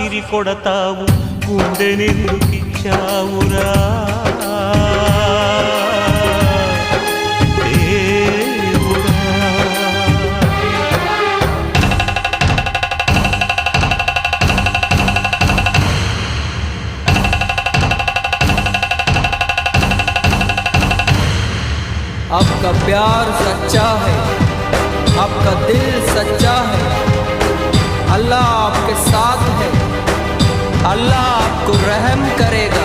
కసిరి కొడతావు గుండెనెందుకిచ్చావురా आपका प्यार सच्चा है, आपका दिल सच्चा है, अल्लाह आपके साथ है, अल्लाह आपको रहम करेगा।